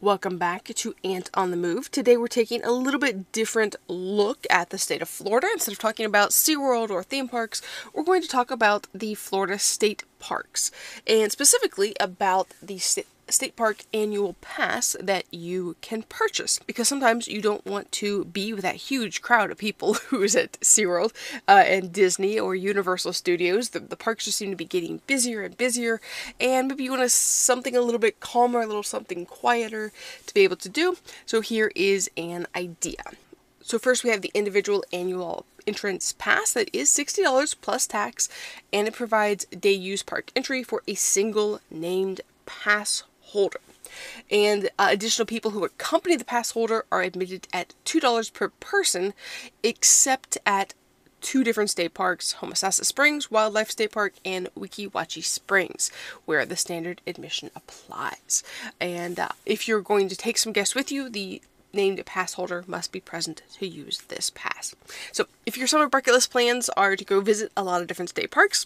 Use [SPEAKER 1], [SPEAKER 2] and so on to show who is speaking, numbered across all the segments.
[SPEAKER 1] Welcome back to Ant on the Move. Today we're taking a little bit different look at the state of Florida. Instead of talking about SeaWorld or theme parks, we're going to talk about the Florida state parks, and specifically about the state park annual pass that you can purchase, because sometimes you don't want to be with that huge crowd of people who's at SeaWorld and Disney or Universal Studios. The parks just seem to be getting busier and busier, and maybe you want something a little bit calmer, a little something quieter to be able to do. So here is an idea. So first we have the individual annual entrance pass that is $60 plus tax, and it provides day use park entry for a single named pass holder. And additional people who accompany the pass holder are admitted at $2 per person, except at two different state parks, Homosassa Springs Wildlife State Park and Weeki Wachee Springs, where the standard admission applies. And if you're going to take some guests with you, the named pass holder must be present to use this pass. So if your summer bucket list plans are to go visit a lot of different state parks,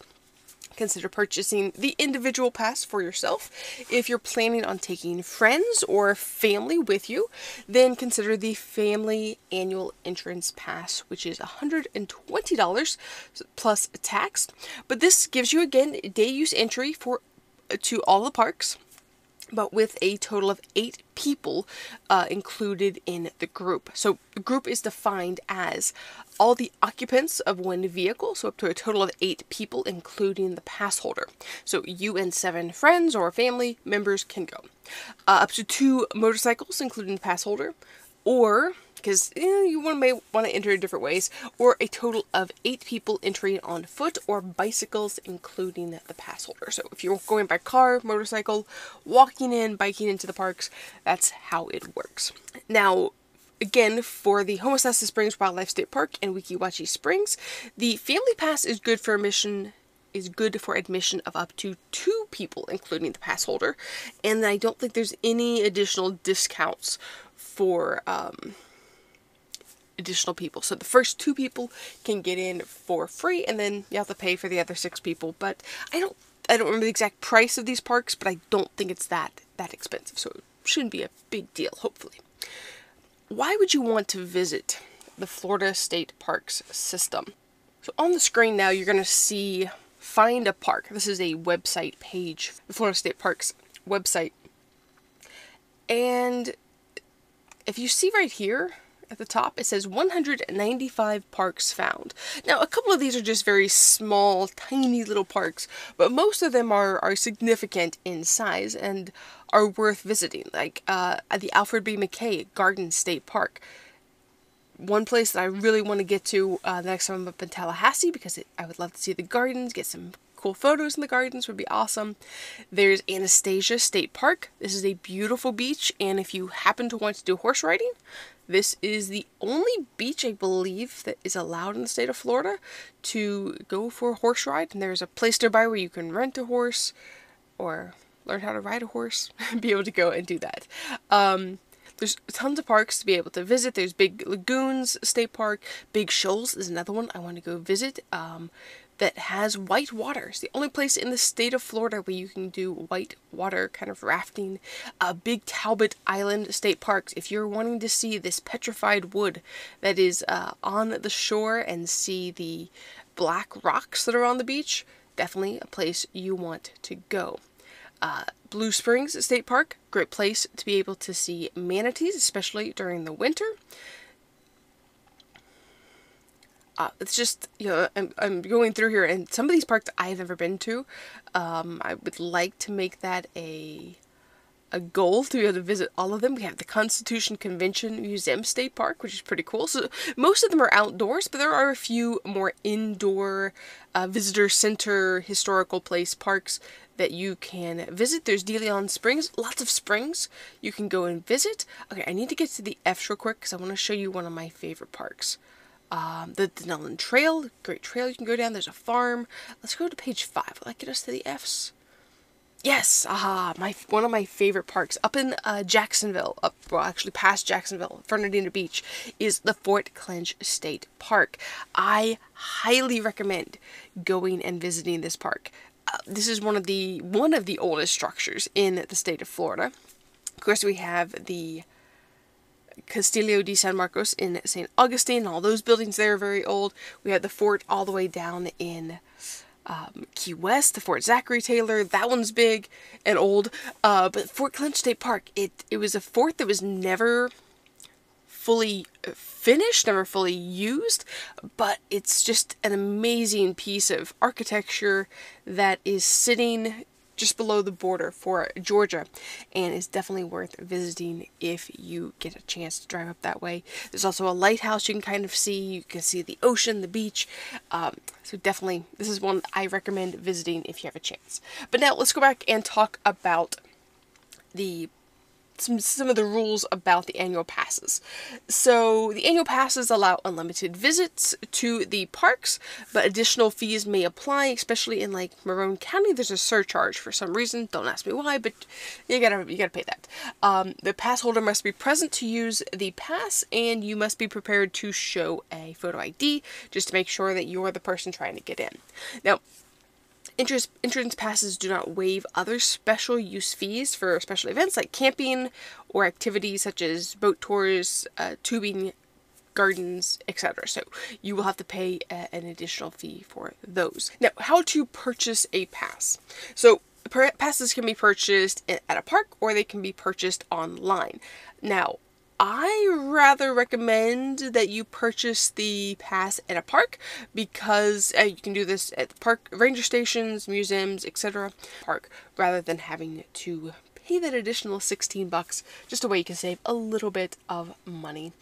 [SPEAKER 1] consider purchasing the individual pass for yourself. If you're planning on taking friends or family with you, then consider the family annual entrance pass, which is $120 plus tax. But this gives you, again, day use entry to all the parks, but with a total of 8 people included in the group. So the group is defined as all the occupants of one vehicle, so up to a total of 8 people, including the pass holder. So you and 7 friends or family members can go. Up to 2 motorcycles, including the pass holder, or, because you may want to enter in different ways, or a total of 8 people entering on foot or bicycles, including the pass holder. So if you're going by car, motorcycle, walking in, biking into the parks, that's how it works. Now, again, for the Homosassa Springs Wildlife State Park and Weeki Wachee Springs, the family pass is good for admission of up to 2 people, including the pass holder, and I don't think there's any additional discounts for additional people. So the first 2 people can get in for free, and then you have to pay for the other 6 people. But I don't remember the exact price of these parks, but I don't think it's that expensive, so it shouldn't be a big deal, hopefully. Why would you want to visit the Florida State Parks system? So on the screen now, you're going to see Find a Park. This is a website page, the Florida State Parks website. And if you see right here at the top, it says 195 parks found. Now, a couple of these are just very small, tiny little parks, but most of them are significant in size and are worth visiting, like the Alfred B. McKay Garden State Park. One place that I really want to get to the next time I'm up in Tallahassee, because I would love to see the gardens, get some cool photos in the gardens, would be awesome. There's Anastasia State Park. This is a beautiful beach, and if you happen to want to do horse riding, this is the only beach, I believe, that is allowed in the state of Florida to go for a horse ride. And there's a place nearby where you can rent a horse or learn how to ride a horse and be able to go and do that. There's tons of parks to be able to visit. There's Big Lagoons State Park. Big Shoals is another one I want to go visit that has white water. It's the only place in the state of Florida where you can do white water kind of rafting. Big Talbot Island State Parks. If you're wanting to see this petrified wood that is on the shore and see the black rocks that are on the beach, definitely a place you want to go. Blue Springs State Park, great place to be able to see manatees, especially during the winter. It's just, I'm going through here, and some of these parks I've never been to. I would like to make that a goal to be able to visit all of them. We have the Constitution Convention Museum State Park, which is pretty cool. So most of them are outdoors, but there are a few more indoor visitor center historical place parks that you can visit. There's De Leon Springs, lots of springs you can go and visit. Okay, I need to get to the F's real quick because I want to show you one of my favorite parks. The Denellen Trail, great trail you can go down. There's a farm. Let's go to page 5. Will that get us to the F's? Yes, one of my favorite parks up in Jacksonville, actually past Jacksonville, Fernandina Beach, is the Fort Clinch State Park. I highly recommend going and visiting this park. This is one of the oldest structures in the state of Florida. Of course, we have the Castillo de San Marcos in St. Augustine. All those buildings there are very old. We have the fort all the way down in Key West, the Fort Zachary Taylor. That one's big and old. But Fort Clinch State Park, it was a fort that was never fully finished, never fully used, but it's just an amazing piece of architecture that is sitting just below the border for Georgia, and is definitely worth visiting if you get a chance to drive up that way. There's also a lighthouse you can kind of see. You can see the ocean, the beach. So definitely, this is one I recommend visiting if you have a chance. But now let's go back and talk about some of the rules about the annual passes. So the annual passes allow unlimited visits to the parks, but additional fees may apply, especially in like Maroon County. There's a surcharge for some reason. Don't ask me why, but you gotta pay that. The pass holder must be present to use the pass, and you must be prepared to show a photo ID just to make sure that you're the person trying to get in. Now, entrance passes do not waive other special use fees for special events like camping or activities such as boat tours, tubing, gardens, etc. So you will have to pay an additional fee for those. Now, how to purchase a pass. So passes can be purchased at a park, or they can be purchased online. Now, I rather recommend that you purchase the pass at a park, because you can do this at the park, ranger stations, museums, etc. park, rather than having to pay that additional $16, just a way you can save a little bit of money.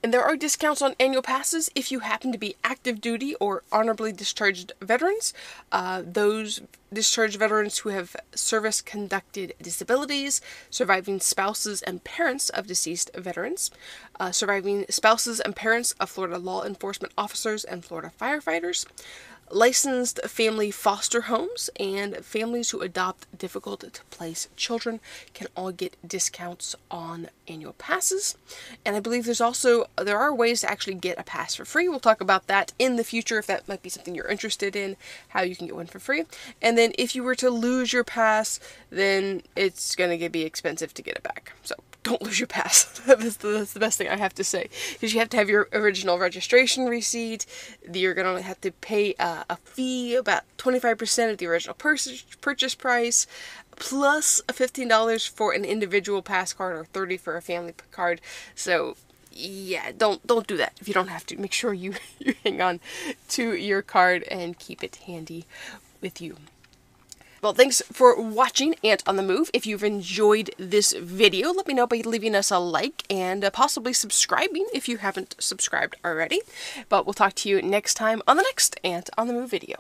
[SPEAKER 1] And there are discounts on annual passes if you happen to be active duty or honorably discharged veterans. Those discharged veterans who have service-conducted disabilities, surviving spouses and parents of deceased veterans, surviving spouses and parents of Florida law enforcement officers and Florida firefighters, licensed family foster homes, and families who adopt difficult-to-place children can all get discounts on annual passes. And I believe there are ways to actually get a pass for free. We'll talk about that in the future if that might be something you're interested in, how you can get one for free. And then if you were to lose your pass, then it's going to be expensive to get it back. So don't lose your pass. That's the best thing I have to say. Because you have to have your original registration receipt. You're going to have to pay a fee, about 25% of the original purchase price, plus $15 for an individual pass card or $30 for a family card. So yeah, don't do that if you don't have to. Make sure you hang on to your card and keep it handy with you. Well, thanks for watching Ant on the Move. If you've enjoyed this video, let me know by leaving us a like and possibly subscribing if you haven't subscribed already. But we'll talk to you next time on the next Ant on the Move video.